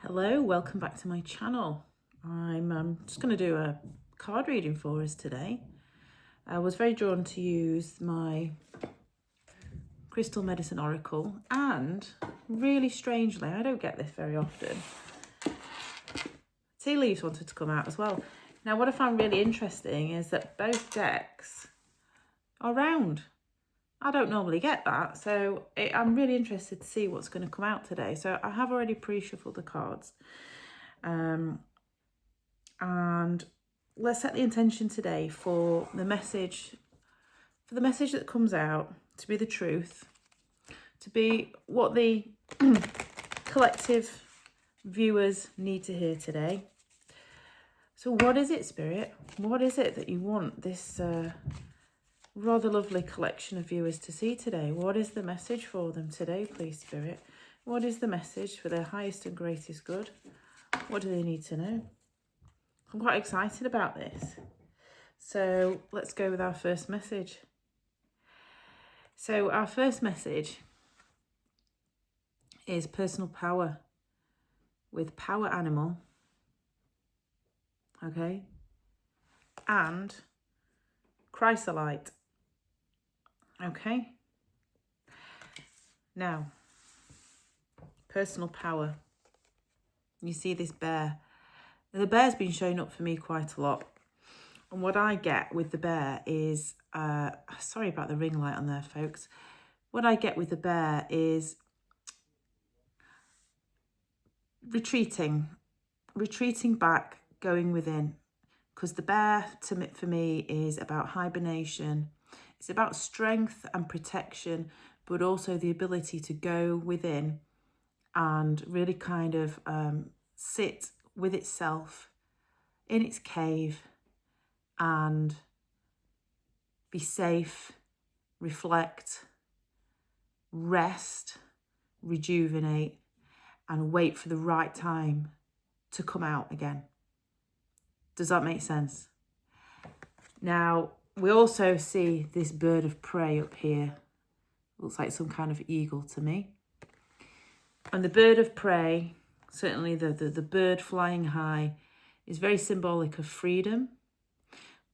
Hello, welcome back to my channel. I'm just going to do a card reading for us today. I was very drawn to use my Crystal Medicine Oracle, and really strangely, I don't get this very often, tea leaves wanted to come out as well. Now what I found really interesting is that both decks are round. I don't normally get that, so I'm really interested to see what's going to come out today. So I have already pre-shuffled the cards. And let's set the intention today for the message that comes out to be the truth, to be what the collective viewers need to hear today. So what is it, Spirit? What is it that you want this rather lovely collection of viewers to see today? What is the message for them today, please, Spirit? What is the message for their highest and greatest good? What do they need to know? I'm quite excited about this. So let's go with our first message. So our first message is personal power with power animal. Okay. And chrysolite. Okay. Now, personal power. You see this bear. The bear's been showing up for me quite a lot. And what I get with the bear is, sorry about the ring light on there, folks. What I get with the bear is retreating back, going within. Because the bear, for me, is about hibernation. It's about strength and protection, but also the ability to go within and really kind of sit with itself in its cave and be safe, reflect, rest, rejuvenate, and wait for the right time to come out again. Does that make sense? Now, we also see this bird of prey up here. Looks like some kind of eagle to me. And the bird of prey, certainly the bird flying high, is very symbolic of freedom,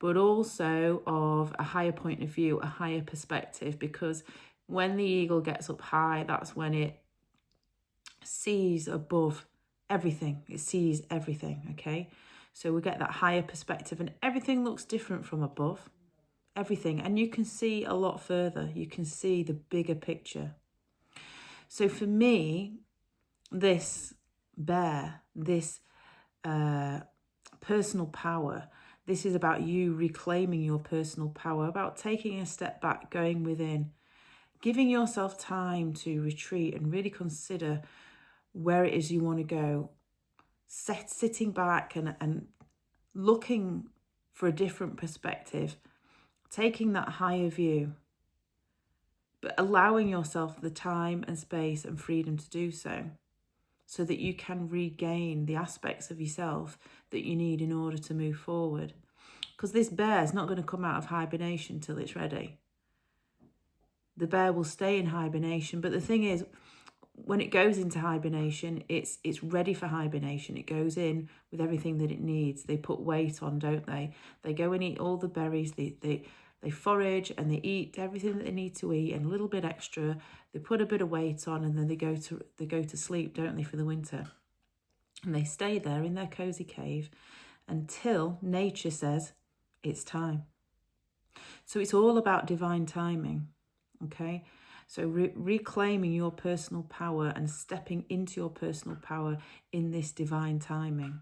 but also of a higher point of view, a higher perspective, because when the eagle gets up high, that's when it sees above everything. It sees everything, okay? So we get that higher perspective, and everything looks different from above. Everything. And you can see a lot further. You can see the bigger picture. So for me, this bear, this personal power, this is about you reclaiming your personal power, about taking a step back, going within, giving yourself time to retreat and really consider where it is you want to go. Sitting back and looking for a different perspective, taking that higher view, but allowing yourself the time and space and freedom to do so that you can regain the aspects of yourself that you need in order to move forward. Because this bear is not going to come out of hibernation till it's ready. The bear will stay in hibernation, but the thing is, when it goes into hibernation, it's ready for hibernation. It goes in with everything that it needs. They put weight on, don't they? They go and eat all the berries. They forage and they eat everything that they need to eat and a little bit extra. They put a bit of weight on, and then they go to sleep, don't they, for the winter? And they stay there in their cozy cave until nature says it's time. So it's all about divine timing, okay? So reclaiming your personal power and stepping into your personal power in this divine timing.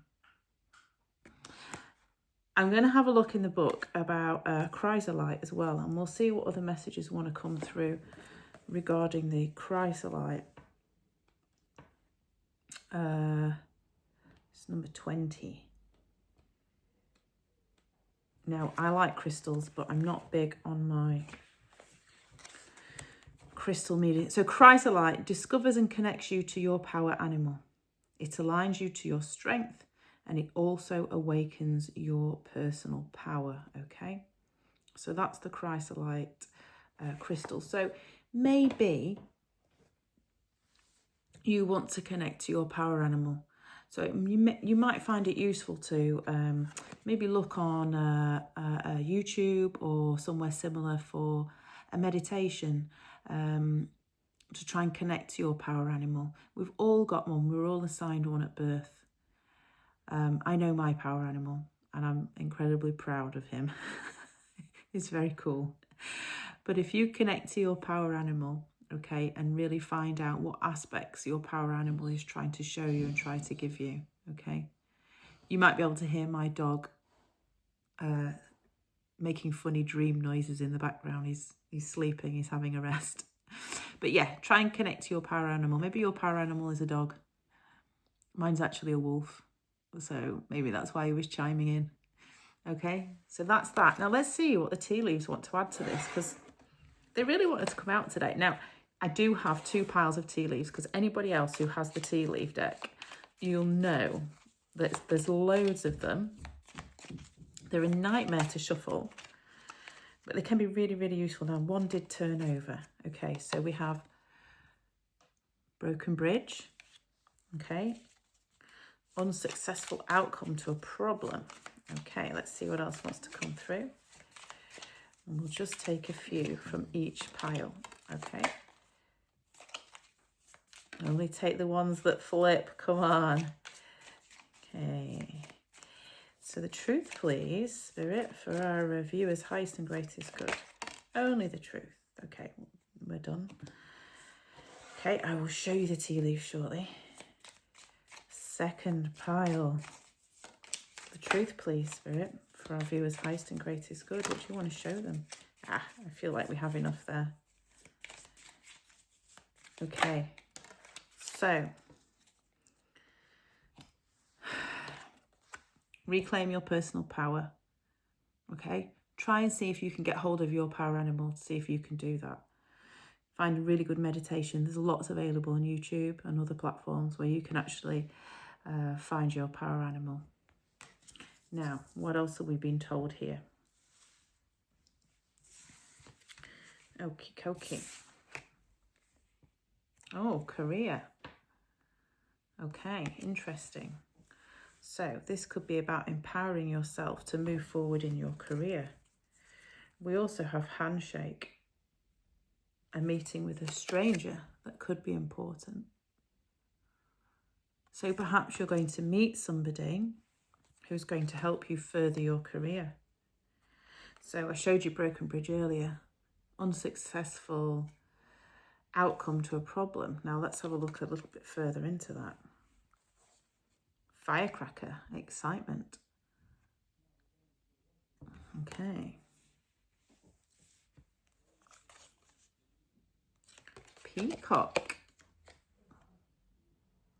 I'm going to have a look in the book about chrysolite as well, and we'll see what other messages want to come through regarding the chrysolite. It's number 20. Now, I like crystals, but I'm not big on my crystal media. So chrysolite discovers and connects you to your power animal. It aligns you to your strength, and it also awakens your personal power, okay? So that's the chrysolite crystal. So maybe you want to connect to your power animal. So you might find it useful to maybe look on YouTube or somewhere similar for a meditation to try and connect to your power animal. We've all got one. We're all assigned one at birth. I know my power animal and I'm incredibly proud of him. He's very cool. But if you connect to your power animal, okay, and really find out what aspects your power animal is trying to show you and try to give you, okay? You might be able to hear my dog making funny dream noises in the background. He's sleeping, he's having a rest. But yeah, try and connect to your power animal. Maybe your power animal is a dog. Mine's actually a wolf. So maybe that's why he was chiming in. Okay, so that's that. Now let's see what the tea leaves want to add to this, because they really wanted to come out today. Now, I do have 2 piles of tea leaves, because anybody else who has the tea leaf deck, you'll know that there's loads of them. They're a nightmare to shuffle, but they can be really, really useful. Now, one did turn over. Okay, so we have broken bridge. Okay, unsuccessful outcome to a problem. Okay, let's see what else wants to come through. And we'll just take a few from each pile, okay? Only take the ones that flip, come on. Okay. So the truth, please, Spirit, for our viewers' highest and greatest good. Only the truth. Okay, we're done. Okay, I will show you the tea leaf shortly. Second pile. The truth, please, Spirit, for our viewers' highest and greatest good. What do you want to show them? I feel like we have enough there. Okay, so reclaim your personal power. Okay, try and see if you can get hold of your power animal, see if you can do that. Find a really good meditation. There's lots available on YouTube and other platforms where you can actually find your power animal. Now, what else have we been told here? Okie dokie. Oh, career. Okay, interesting. So this could be about empowering yourself to move forward in your career. We also have handshake, a meeting with a stranger that could be important. So perhaps you're going to meet somebody who's going to help you further your career. So I showed you broken bridge earlier, unsuccessful outcome to a problem. Now let's have a look a little bit further into that. Firecracker, excitement. Okay. Peacock.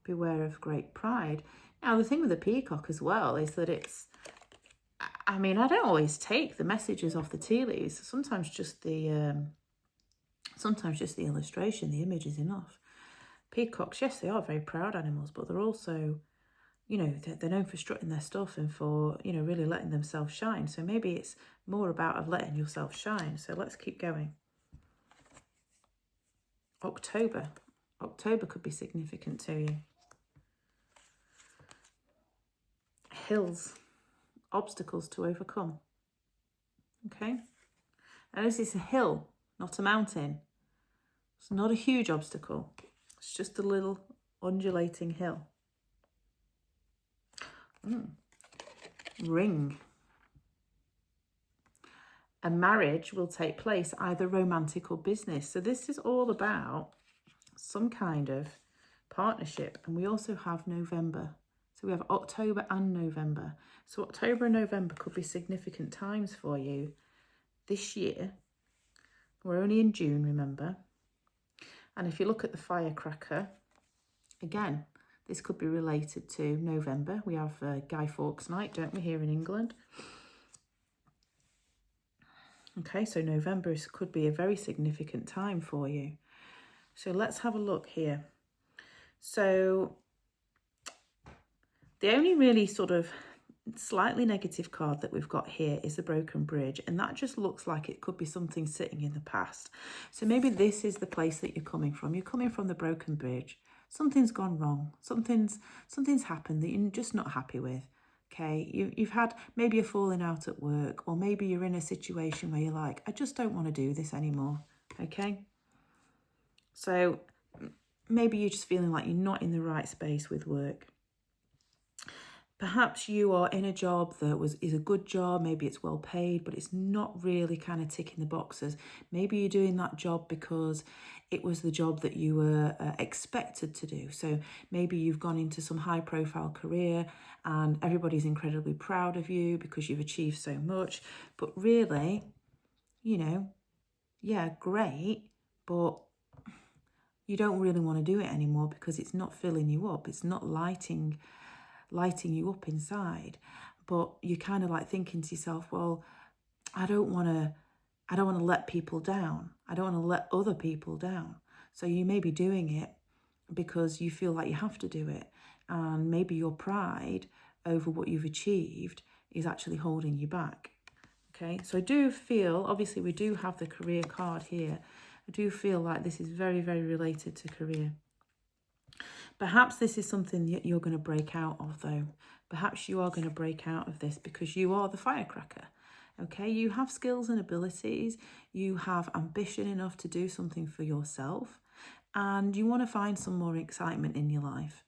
Beware of great pride. Now the thing with the peacock as well is that it's, I mean, I don't always take the messages off the tea leaves. Sometimes just the illustration, the image is enough. Peacocks, yes, they are very proud animals, but they're also, you know, they're known for strutting their stuff and for, you know, really letting themselves shine. So maybe it's more about letting yourself shine. So let's keep going. October. October could be significant to you. Hills. Obstacles to overcome. Okay. And this is a hill, not a mountain. It's not a huge obstacle. It's just a little undulating hill. Ring. A marriage will take place, either romantic or business. So this is all about some kind of partnership. And we also have November. So we have October and November. So October and November could be significant times for you this year. We're only in June, remember. And if you look at the firecracker, again, this could be related to November. We have Guy Fawkes Night, don't we, here in England? Okay, so November could be a very significant time for you. So let's have a look here. So the only really sort of slightly negative card that we've got here is the broken bridge, and that just looks like it could be something sitting in the past. So maybe this is the place that you're coming from. You're coming from the broken bridge. Something's gone wrong. Something's happened that you're just not happy with. Okay, you've had maybe a falling out at work, or maybe you're in a situation where you're like, I just don't want to do this anymore. Okay, so maybe you're just feeling like you're not in the right space with work. Perhaps you are in a job that is a good job, maybe it's well paid, but it's not really kind of ticking the boxes. Maybe you're doing that job because it was the job that you were expected to do. So maybe you've gone into some high profile career and everybody's incredibly proud of you because you've achieved so much. But really, you know, yeah, great, but you don't really want to do it anymore because it's not filling you up. It's not lighting you up inside. But you're kind of like thinking to yourself, well, I don't want to let people down. I don't want to let other people down. So you may be doing it because you feel like you have to do it. And maybe your pride over what you've achieved is actually holding you back. Okay, so I do feel, obviously we do have the career card here. I do feel like this is very, very related to career. Perhaps this is something that you're going to break out of, though. Perhaps you are going to break out of this because you are the firecracker. Okay, you have skills and abilities. You have ambition enough to do something for yourself. And you want to find some more excitement in your life.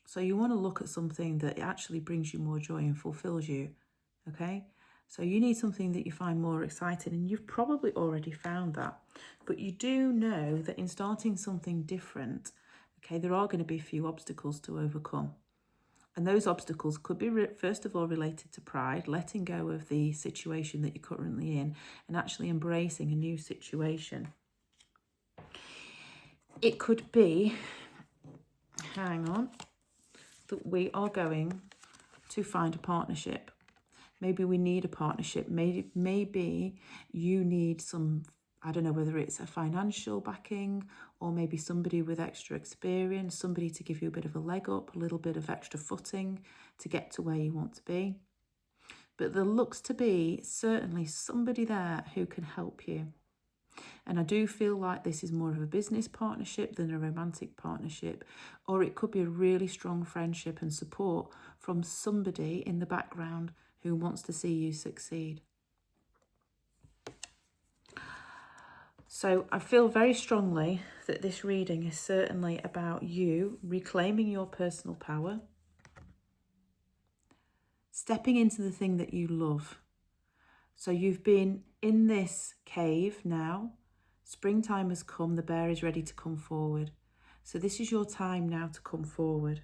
So you want to look at something that actually brings you more joy and fulfills you. Okay, so you need something that you find more exciting, and you've probably already found that. But you do know that in starting something different, okay, there are going to be a few obstacles to overcome. And those obstacles could be, first of all, related to pride, letting go of the situation that you're currently in and actually embracing a new situation. It could be, hang on, that we are going to find a partnership. Maybe we need a partnership. Maybe you need some, I don't know whether it's a financial backing or maybe somebody with extra experience, somebody to give you a bit of a leg up, a little bit of extra footing to get to where you want to be. But there looks to be certainly somebody there who can help you. And I do feel like this is more of a business partnership than a romantic partnership, or it could be a really strong friendship and support from somebody in the background who wants to see you succeed. So I feel very strongly that this reading is certainly about you reclaiming your personal power, stepping into the thing that you love. So you've been in this cave now. Springtime has come, the bear is ready to come forward. So this is your time now to come forward,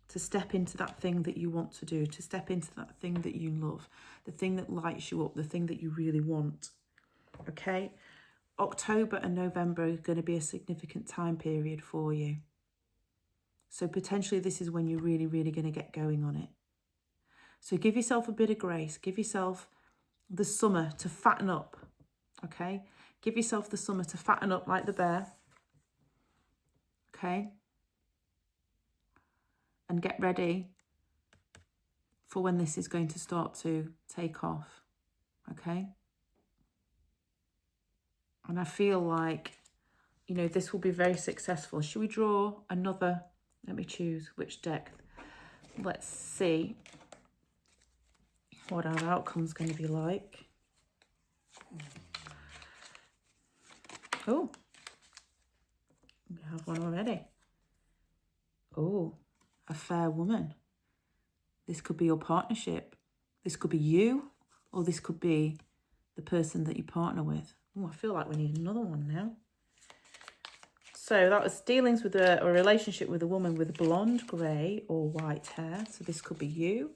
to step into that thing that you want to do, to step into that thing that you love, the thing that lights you up, the thing that you really want. Okay? October and November are going to be a significant time period for you. So potentially this is when you're really, really going to get going on it. So give yourself a bit of grace. Give yourself the summer to fatten up. Okay? Give yourself the summer to fatten up like the bear. Okay? And get ready for when this is going to start to take off. Okay? And I feel like, you know, this will be very successful. Should we draw another? Let me choose which deck. Let's see what our outcome's going to be like. Oh, we have one already. Oh, a fair woman. This could be your partnership. This could be you, or this could be the person that you partner with. Oh, I feel like we need another one now. So that was dealings with a relationship with a woman with blonde, grey or white hair. So this could be you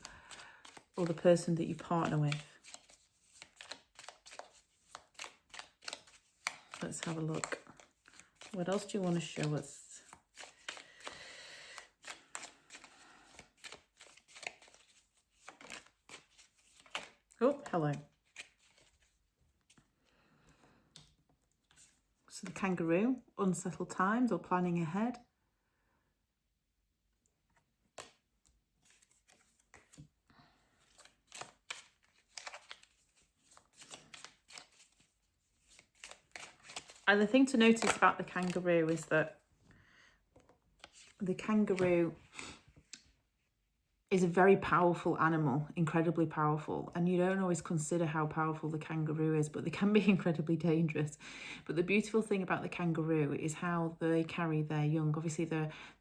or the person that you partner with. Let's have a look. What else do you want to show us? Oh, hello. So the kangaroo, unsettled times or planning ahead. And the thing to notice about the kangaroo is that the kangaroo is a very powerful animal, incredibly powerful. And you don't always consider how powerful the kangaroo is, but they can be incredibly dangerous. But the beautiful thing about the kangaroo is how they carry their young. Obviously,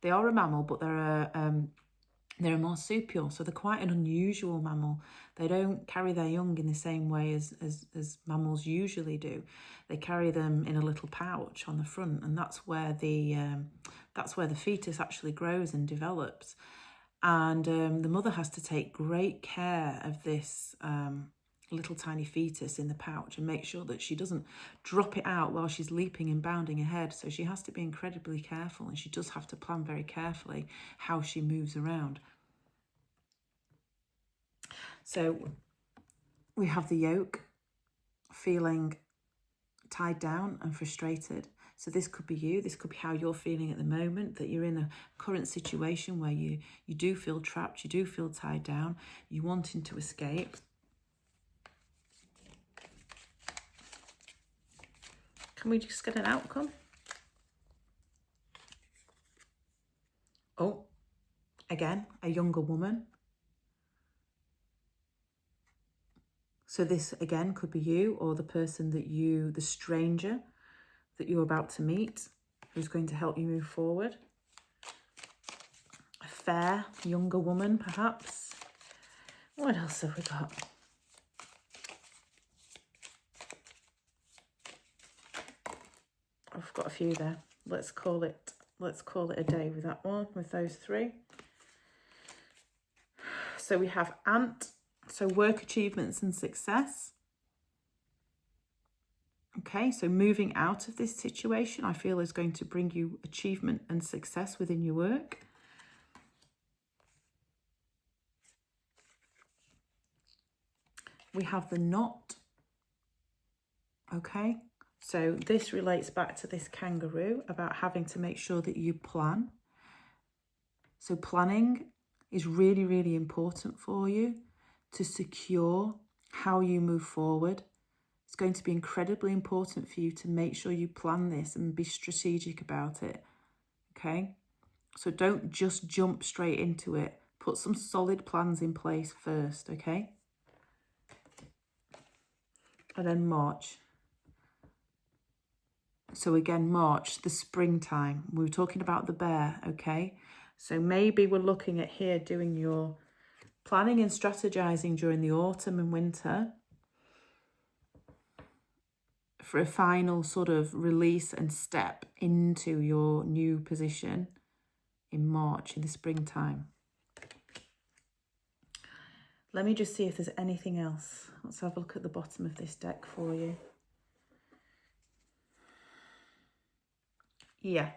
they are a mammal, but they're a marsupial, so they're quite an unusual mammal. They don't carry their young in the same way as mammals usually do. They carry them in a little pouch on the front, and that's where the fetus actually grows and develops. And the mother has to take great care of this little tiny fetus in the pouch and make sure that she doesn't drop it out while she's leaping and bounding ahead. So she has to be incredibly careful, and she does have to plan very carefully how she moves around. So we have the yolk feeling tied down and frustrated. So this could be you. This could be how you're feeling at the moment, that you're in a current situation where you do feel trapped, you do feel tied down, you're wanting to escape. Can we just get an outcome? Oh, again, a younger woman. So this, again, could be you or the person the stranger that you're about to meet, who's going to help you move forward. A fair, younger woman, perhaps. What else have we got? I've got a few there. Let's call it a day with that one, with those three. So we have ant, so work achievements and success. Okay, so moving out of this situation, I feel, is going to bring you achievement and success within your work. We have the knot. Okay, so this relates back to this kangaroo about having to make sure that you plan. So planning is really, really important for you to secure how you move forward. It's going to be incredibly important for you to make sure you plan this and be strategic about it, okay? So don't just jump straight into it. Put some solid plans in place first, okay? And then March. So again, March, the springtime. We were talking about the bear, okay? So maybe we're looking at here doing your planning and strategizing during the autumn and winter for a final sort of release and step into your new position in March, in the springtime. Let me just see if there's anything else. Let's have a look at the bottom of this deck for you. Yeah.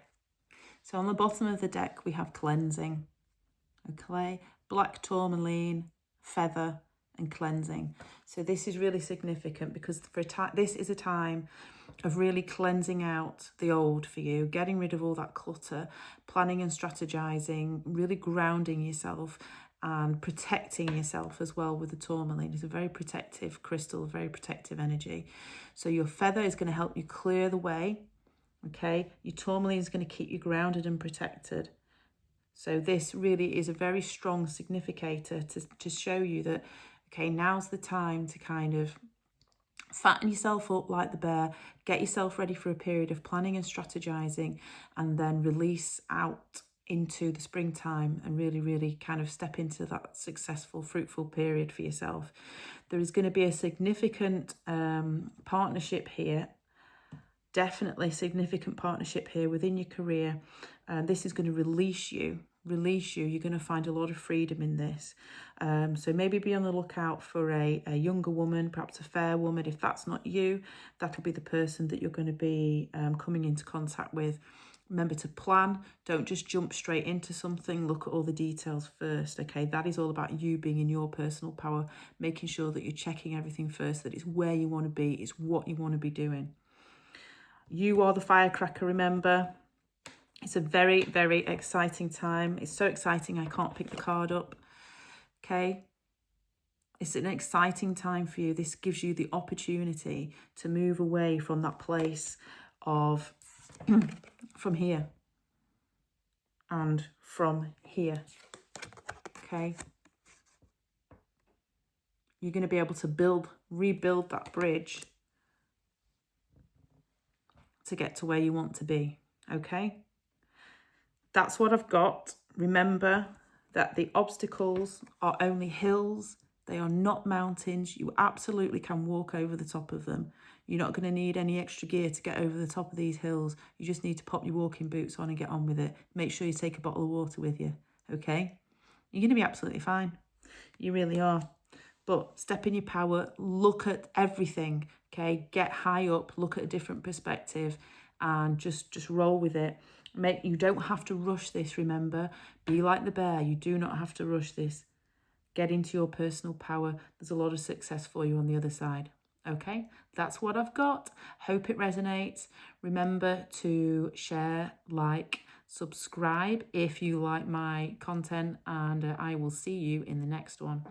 So on the bottom of the deck, we have cleansing. Okay, black tourmaline, feather, and cleansing. So this is really significant because this is a time of really cleansing out the old for you, getting rid of all that clutter, planning and strategizing, really grounding yourself and protecting yourself as well with the tourmaline. It's a very protective crystal, very protective energy. So your feather is going to help you clear the way. Okay, your tourmaline is going to keep you grounded and protected. So this really is a very strong significator to show you that, okay, now's the time to kind of fatten yourself up like the bear, get yourself ready for a period of planning and strategizing, and then release out into the springtime and really, really kind of step into that successful, fruitful period for yourself. There is going to be a significant partnership here. Definitely significant partnership here within your career. This is going to release you. You're going to find a lot of freedom in this. So maybe be on the lookout for a younger woman, perhaps a fair woman. If that's not you, that'll be the person that you're going to be coming into contact with. Remember to plan. Don't just jump straight into something. Look at all the details first, okay? That is all about you being in your personal power, making sure that you're checking everything first, that it's where you want to be, it's what you want to be doing. You are the firecracker, remember. It's a very, very exciting time. It's so exciting I can't pick the card up. Okay? It's an exciting time for you. This gives you the opportunity to move away from that place of from here and from here. Okay? You're going to be able to rebuild that bridge to get to where you want to be. Okay? That's what I've got. Remember that the obstacles are only hills. They are not mountains. You absolutely can walk over the top of them. You're not going to need any extra gear to get over the top of these hills. You just need to pop your walking boots on and get on with it. Make sure you take a bottle of water with you, okay? You're going to be absolutely fine. You really are. But step in your power, look at everything, okay? Get high up, look at a different perspective, and just roll with it. You don't have to rush this, remember. Be like the bear. You do not have to rush this. Get into your personal power. There's a lot of success for you on the other side. Okay, that's what I've got. Hope it resonates. Remember to share, like, subscribe if you like my content, and I will see you in the next one.